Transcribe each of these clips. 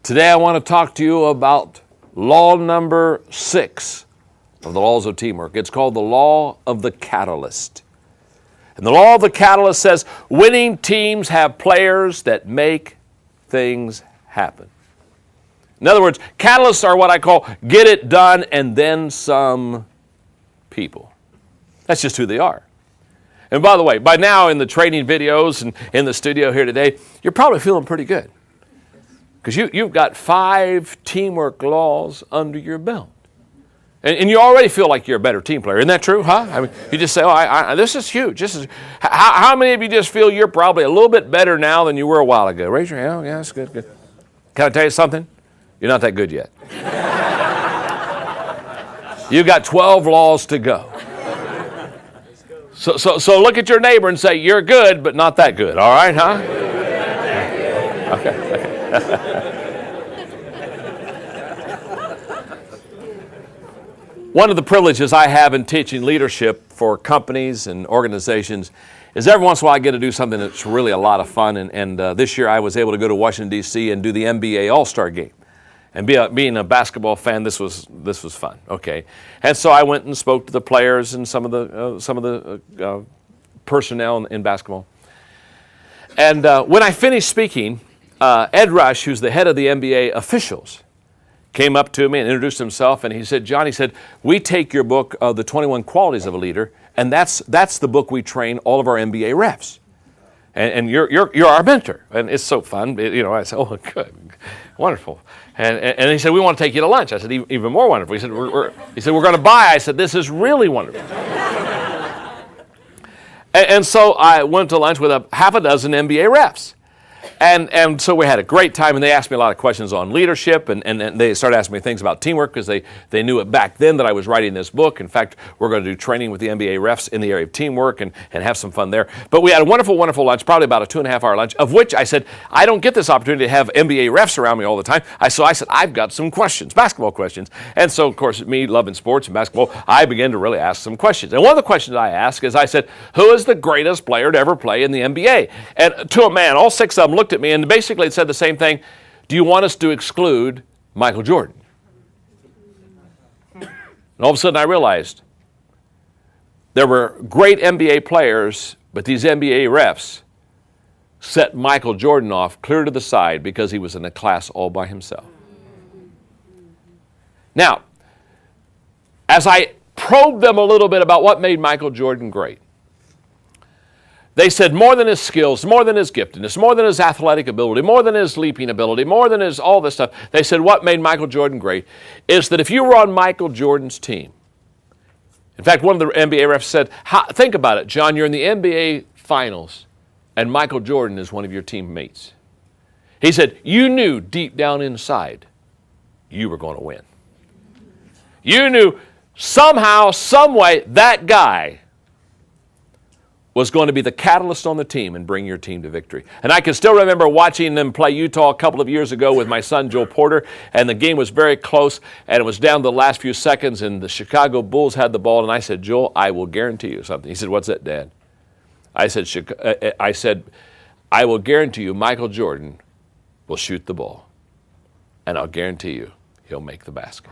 Today I want to talk to you about law number 6 of the laws of teamwork. It's called the law of the catalyst. And the law of the catalyst says winning teams have players that make things happen. In other words, catalysts are what I call get it done and then some people. That's just who they are. And by the way, by now in the training videos and in the studio here today, you're probably feeling pretty good. Because you've got 5 teamwork laws under your belt. And you already feel like you're a better team player. Isn't that true, huh? I mean, you just say, this is huge. How many of you just feel you're probably a little bit better now than you were a while ago? Raise your hand. Oh, yeah, that's good. Can I tell you something? You're not that good yet. You've got 12 laws to go. So look at your neighbor and say, you're good, but not that good. All right, huh? Okay. One of the privileges I have in teaching leadership for companies and organizations is every once in a while I get to do something that's really a lot of fun. And this year I was able to go to Washington, D.C. and do the NBA All-Star Game. And being a basketball fan, this was fun. Okay, and so I went and spoke to the players and some of the personnel in basketball. And when I finished speaking, Ed Rush, who's the head of the NBA officials, came up to me and introduced himself, and he said, John, he said, we take your book, The 21 Qualities of a Leader, and that's the book we train all of our NBA refs. And you're our mentor, and it's so fun. I said, oh, good, wonderful. And he said, we want to take you to lunch. I said, even more wonderful. He said, we're going to buy. I said, this is really wonderful. and so I went to lunch with half a dozen NBA refs. And so we had a great time, and they asked me a lot of questions on leadership, and they started asking me things about teamwork because they knew it back then that I was writing this book. In fact, we're going to do training with the NBA refs in the area of teamwork and have some fun there. But we had a wonderful, wonderful lunch, probably about a 2.5-hour lunch, of which I said, I don't get this opportunity to have NBA refs around me all the time. So I said, I've got some questions, basketball questions. And so, of course, me loving sports and basketball, I began to really ask some questions. And one of the questions I asked is, I said, who is the greatest player to ever play in the NBA? And to a man, all 6 of them looked at me, and basically it said the same thing. Do you want us to exclude Michael Jordan? And all of a sudden I realized there were great NBA players, but these NBA refs set Michael Jordan off clear to the side because he was in a class all by himself. Now, as I probed them a little bit about what made Michael Jordan great, they said more than his skills, more than his giftedness, more than his athletic ability, more than his leaping ability, more than his all this stuff. They said what made Michael Jordan great is that if you were on Michael Jordan's team, in fact, one of the NBA refs said, think about it, John, you're in the NBA Finals, and Michael Jordan is one of your teammates. He said, you knew deep down inside you were going to win. You knew somehow, some way, that guy was going to be the catalyst on the team and bring your team to victory. And I can still remember watching them play Utah a couple of years ago with my son, Joe Porter, and the game was very close, and it was down to the last few seconds, and the Chicago Bulls had the ball, and I said, Joel, I will guarantee you something. He said, what's that, Dad? I said, I will guarantee you Michael Jordan will shoot the ball, and I'll guarantee you he'll make the basket.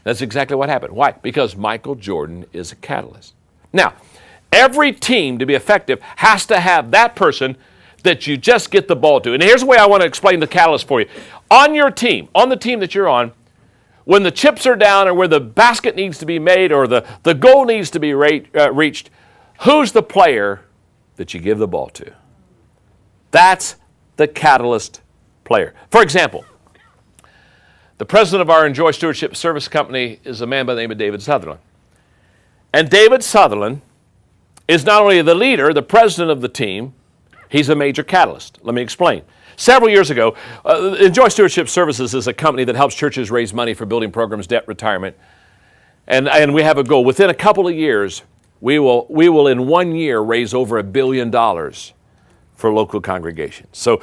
That's exactly what happened. Why? Because Michael Jordan is a catalyst. Now, every team to be effective has to have that person that you just get the ball to. And here's the way I want to explain the catalyst for you. On your team, on the team that you're on, when the chips are down or where the basket needs to be made or the goal needs to be reached, who's the player that you give the ball to? That's the catalyst player. For example, the president of our Enjoy Stewardship Service Company is a man by the name of David Sutherland. And David Sutherland is not only the leader, the president of the team, he's a major catalyst. Let me explain. Several years ago, Enjoy Stewardship Services is a company that helps churches raise money for building programs, debt, retirement. And we have a goal. Within a couple of years, we will in 1 year raise over $1 billion for local congregations. So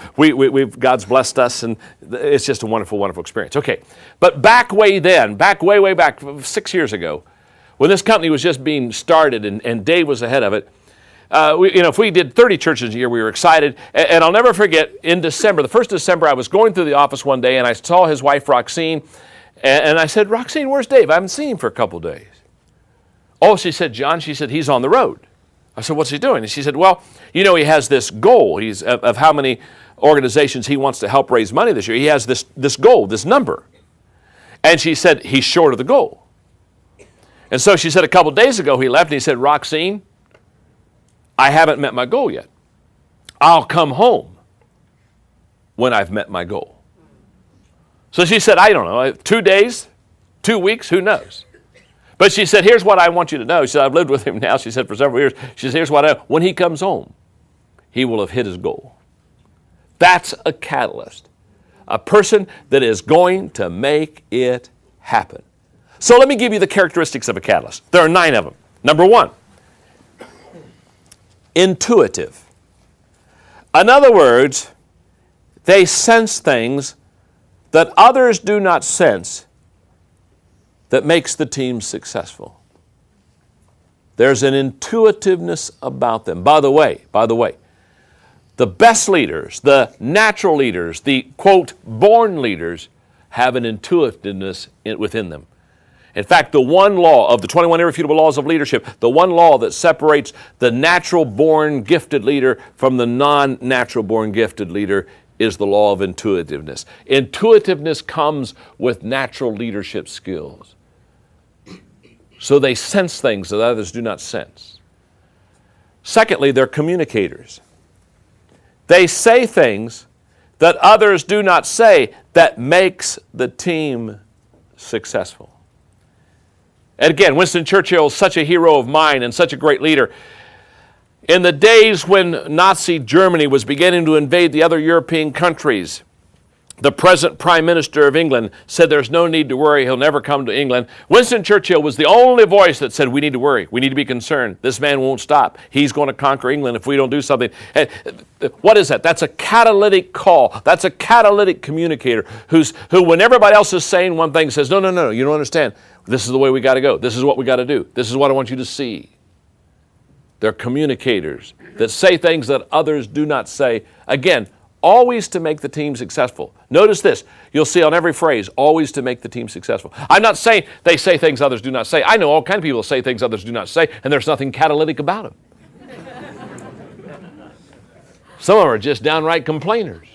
God's blessed us, and it's just a wonderful, wonderful experience. Okay, but way back 6 years ago, when this company was just being started and Dave was ahead of it, if we did 30 churches a year, we were excited. And I'll never forget, in December, the first December, I was going through the office one day, and I saw his wife, Roxine, and I said, Roxine, where's Dave? I haven't seen him for a couple days. Oh, she said, John, she said, he's on the road. I said, what's he doing? And she said, well, he has this goal of how many organizations he wants to help raise money this year. He has this goal, this number. And she said, he's short of the goal. And so she said a couple days ago he left and he said, Roxine, I haven't met my goal yet. I'll come home when I've met my goal. So she said, I don't know, 2 days, 2 weeks, who knows? But she said, here's what I want you to know. She said, I've lived with him now, she said, for several years. She said, here's what I know. When he comes home, he will have hit his goal. That's a catalyst. A person that is going to make it happen. So let me give you the characteristics of a catalyst. There are 9 of them. Number 1, intuitive. In other words, they sense things that others do not sense that makes the team successful. There's an intuitiveness about them. By the way, the best leaders, the natural leaders, the, quote, born leaders, have an intuitiveness within them. In fact, the one law of the 21 irrefutable laws of leadership, the one law that separates the natural-born gifted leader from the non-natural-born gifted leader is the law of intuitiveness. Intuitiveness comes with natural leadership skills. So they sense things that others do not sense. Secondly, they're communicators. They say things that others do not say that makes the team successful. And again, Winston Churchill is such a hero of mine and such a great leader. In the days when Nazi Germany was beginning to invade the other European countries, the present Prime Minister of England said there's no need to worry, he'll never come to England. Winston Churchill was the only voice that said we need to worry, we need to be concerned. This man won't stop. He's going to conquer England if we don't do something. And what is that? That's a catalytic call. That's a catalytic communicator who when everybody else is saying one thing says, no, you don't understand. This is the way we got to go. This is what we got to do. This is what I want you to see. They're communicators that say things that others do not say. Again, always to make the team successful. Notice this. You'll see on every phrase, always to make the team successful. I'm not saying they say things others do not say. I know all kinds of people say things others do not say, and there's nothing catalytic about them. Some of them are just downright complainers.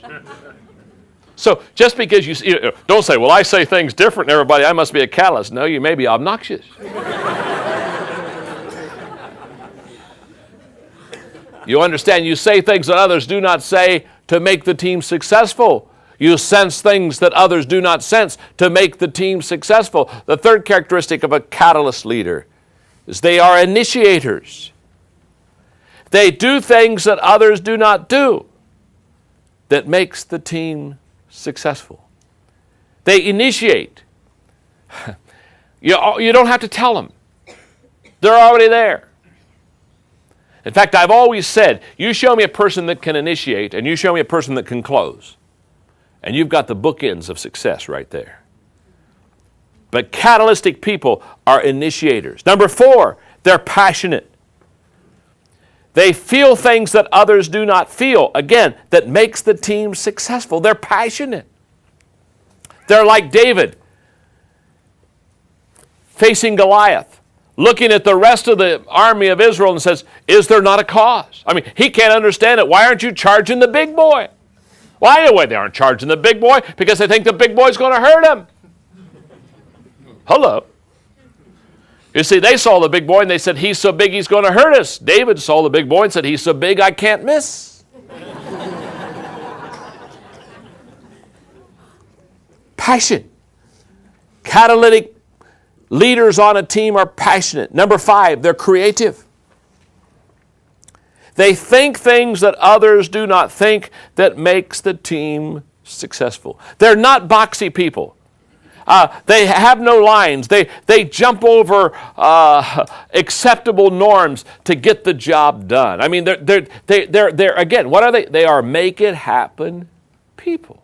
So just because you don't say, well, I say things different than everybody, I must be a catalyst. No, you may be obnoxious. You understand, you say things that others do not say to make the team successful. You sense things that others do not sense to make the team successful. The third characteristic of a catalyst leader is they are initiators. They do things that others do not do that makes the team successful. They initiate. You don't have to tell them. They're already there. In fact, I've always said, you show me a person that can initiate and you show me a person that can close. And you've got the bookends of success right there. But catalytic people are initiators. Number 4, they're passionate. They feel things that others do not feel. Again, that makes the team successful. They're passionate. They're like David facing Goliath, looking at the rest of the army of Israel and says, is there not a cause? I mean, he can't understand it. Why aren't you charging the big boy? Why anyway they aren't charging the big boy? Because they think the big boy's going to hurt him. Hello. You see, they saw the big boy and they said, he's so big he's going to hurt us. David saw the big boy and said, he's so big I can't miss. Passion. Catalytic leaders on a team are passionate. Number 5, they're creative. They think things that others do not think that makes the team successful. They're not boxy people. They have no lines. They jump over acceptable norms to get the job done. I mean, they're again, what are they? They are make it happen people.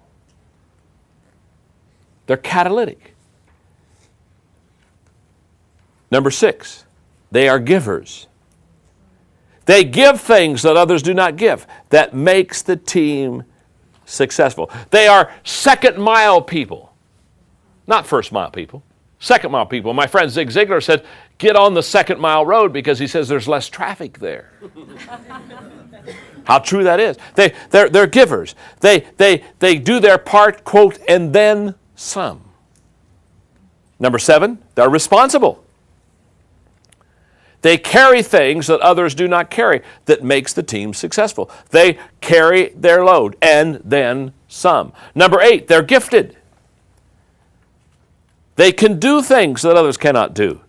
They're catalytic. Number 6, they are givers. They give things that others do not give. That makes the team successful. They are second mile people, not first mile people. Second mile people. My friend Zig Ziglar said, get on the second mile road because he says there's less traffic there. How true that is. They're givers. They do their part, quote, and then some. Number 7, they're responsible. They carry things that others do not carry that makes the team successful. They carry their load and then some. Number 8, they're gifted. They can do things that others cannot do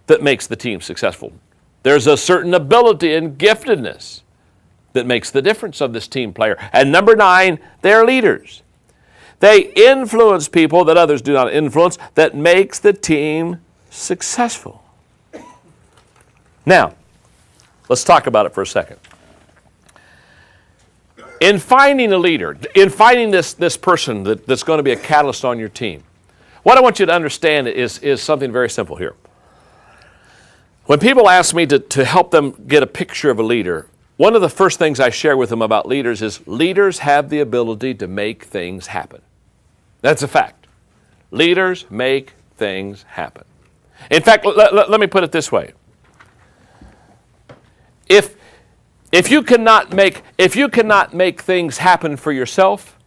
that makes the team successful. There's a certain ability and giftedness that makes the difference of this team player. And number 9, they're leaders. They influence people that others do not influence that makes the team successful. Now, let's talk about it for a second. In finding a leader, in finding this person that's going to be a catalyst on your team, what I want you to understand is something very simple here. When people ask me to help them get a picture of a leader, one of the first things I share with them about leaders is leaders have the ability to make things happen. That's a fact. Leaders make things happen. In fact, let me put it this way. If you cannot make things happen for yourself,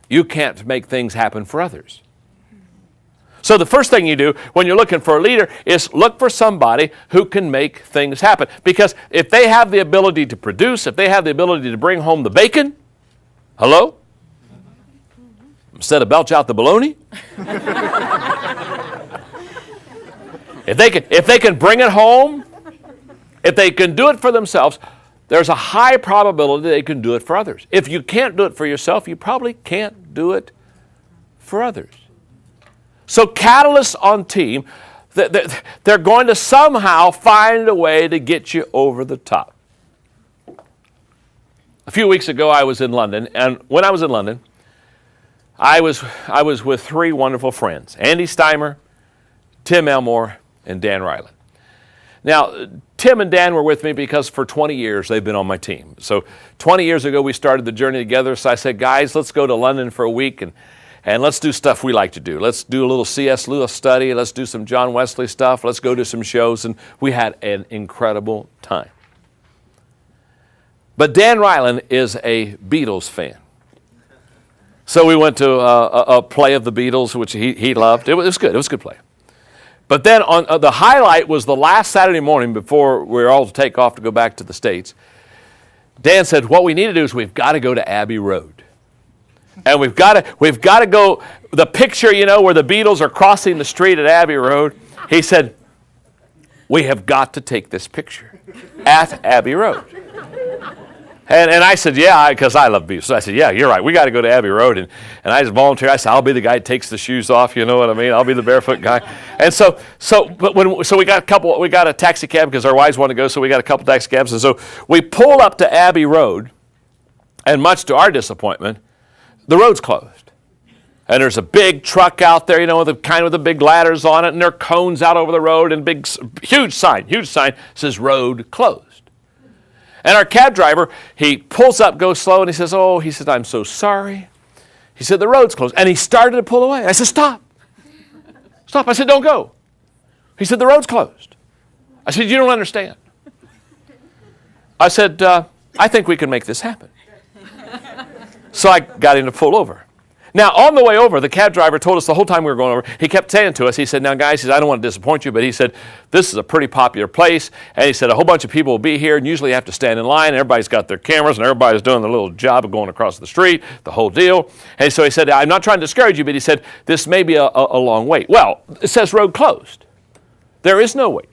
you can't make things happen for others. So the first thing you do when you're looking for a leader is look for somebody who can make things happen. Because if they have the ability to produce, if they have the ability to bring home the bacon, hello? Instead of belch out the bologna? If they can bring it home, if they can do it for themselves, there's a high probability they can do it for others. If you can't do it for yourself, you probably can't do it for others. So catalysts on team, they're going to somehow find a way to get you over the top. A few weeks ago, I was in London, and when I was in London, I was with 3 wonderful friends, Andy Steimer, Tim Elmore, and Dan Ryland. Now, Tim and Dan were with me because for 20 years they've been on my team. So 20 years ago we started the journey together, so I said, guys, let's go to London for a week and let's do stuff we like to do. Let's do a little C.S. Lewis study. Let's do some John Wesley stuff. Let's go to some shows. And we had an incredible time. But Dan Ryland is a Beatles fan. So we went to a play of the Beatles, which he loved. It was good. It was a good play. But then on the highlight was the last Saturday morning before we were all to take off to go back to the States. Dan said, what we need to do is we've got to go to Abbey Road. And we've got to go, the picture, where the Beatles are crossing the street at Abbey Road. He said, we have got to take this picture at Abbey Road. And I said, yeah, because I love Beatles. So I said, yeah, you're right. We got to go to Abbey Road. And I just volunteered. I said, I'll be the guy that takes the shoes off. You know what I mean? I'll be the barefoot guy. And so we got a taxi cab because our wives want to go. So we got a couple taxi cabs. And so we pull up to Abbey Road. And much to our disappointment, the road's closed. And there's a big truck out there, with the big ladders on it. And there are cones out over the road and huge sign says road closed. And our cab driver, he pulls up, goes slow, and he says, I'm so sorry. He said, the road's closed. And he started to pull away. I said, stop. Stop. I said, don't go. He said, the road's closed. I said, you don't understand. I said, I think we can make this happen. So I got him to pull over. Now, on the way over, the cab driver told us the whole time we were going over, he kept saying to us, he said, now guys, I don't want to disappoint you, but he said, this is a pretty popular place, and he said, a whole bunch of people will be here, and usually you have to stand in line, and everybody's got their cameras, and everybody's doing their little job of going across the street, the whole deal. And so he said, I'm not trying to discourage you, but he said, this may be a long wait. Well, it says road closed. There is no wait.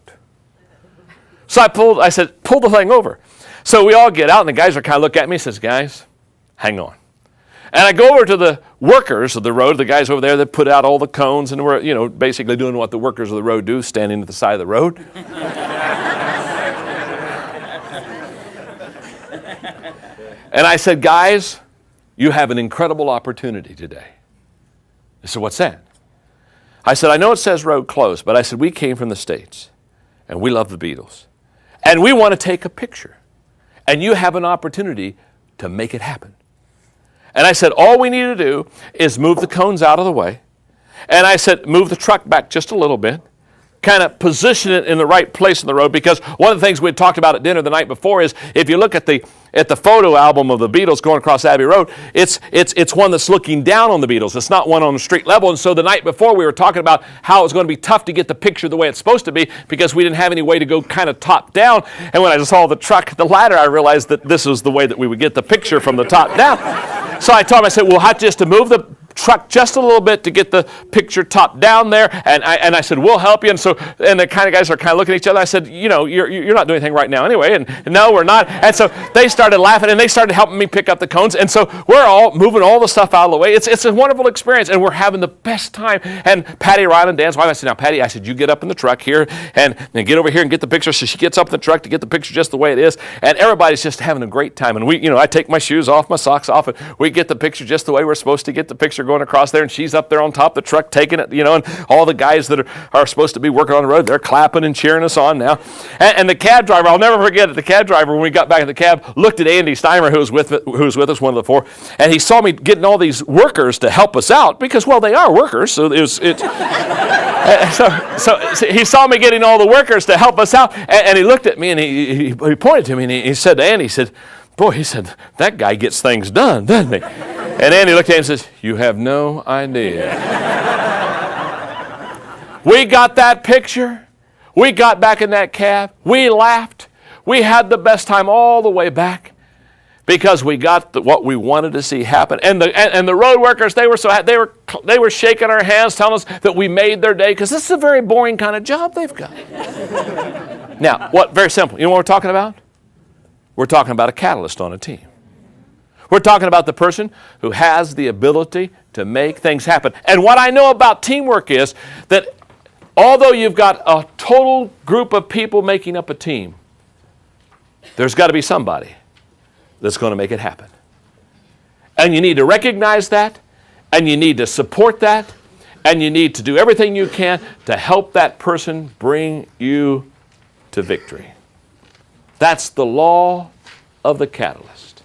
So I said, pull the thing over. So we all get out, and the guys are kind of looking at me and says, guys, hang on. And I go over to the workers of the road, the guys over there that put out all the cones and were, basically doing what the workers of the road do, standing at the side of the road. And I said, guys, you have an incredible opportunity today. They said, what's that? I said, I know it says road closed, but I said, we came from the States, and we love the Beatles. And we want to take a picture. and you have an opportunity to make it happen. And I said, all we need to do is move the cones out of the way. And I said, move the truck back just a little bit. Kind of position it in the right place in the road, because one of the things we had talked about at dinner the night before is if you look at the photo album of the Beatles going across Abbey Road, it's one that's looking down on the Beatles. It's not one on the street level. And so the night before we were talking about how it was going to be tough to get the picture the way it's supposed to be because we didn't have any way to go kind of top down. And when I saw the truck, the ladder, I realized that this was the way that we would get the picture from the top down. So I told him, I said, we'll have just to move the truck just a little bit to get the picture top down there, and I said, we'll help you. And the kind of guys are kind of looking at each other. I said, you're not doing anything right now anyway, and no, we're not. And so they started laughing, and they started helping me pick up the cones, and so we're all moving all the stuff out of the way. It's a wonderful experience, and we're having the best time. And Patty Ryan and Dan's wife, I said, now Patty, I said, you get up in the truck here and get over here and get the picture. So she gets up in the truck to get the picture just the way it is, and everybody's just having a great time. And I take my shoes off, my socks off, and we get the picture just the way we're supposed to get the picture going across there, and she's up there on top of the truck taking it, and all the guys that are supposed to be working on the road, they're clapping and cheering us on now. And the cab driver, I'll never forget it, the cab driver, when we got back in the cab, looked at Andy Steimer, who was with us, one of the four, and he saw me getting all these workers to help us out, because, well, they are workers, so so he saw me getting all the workers to help us out, and he looked at me, and he pointed to me, and he said to Andy, he said, boy, he said, that guy gets things done, doesn't he? And Andy looked at him and says, you have no idea. We got that picture. We got back in that cab. We laughed. We had the best time all the way back because we got what we wanted to see happen. And the road workers, they were shaking our hands, telling us that we made their day, because this is a very boring kind of job they've got. Now, very simple. You know what we're talking about? We're talking about a catalyst on a team. We're talking about the person who has the ability to make things happen. And what I know about teamwork is that although you've got a total group of people making up a team, there's got to be somebody that's going to make it happen. And you need to recognize that, and you need to support that, and you need to do everything you can to help that person bring you to victory. That's the law of the catalyst.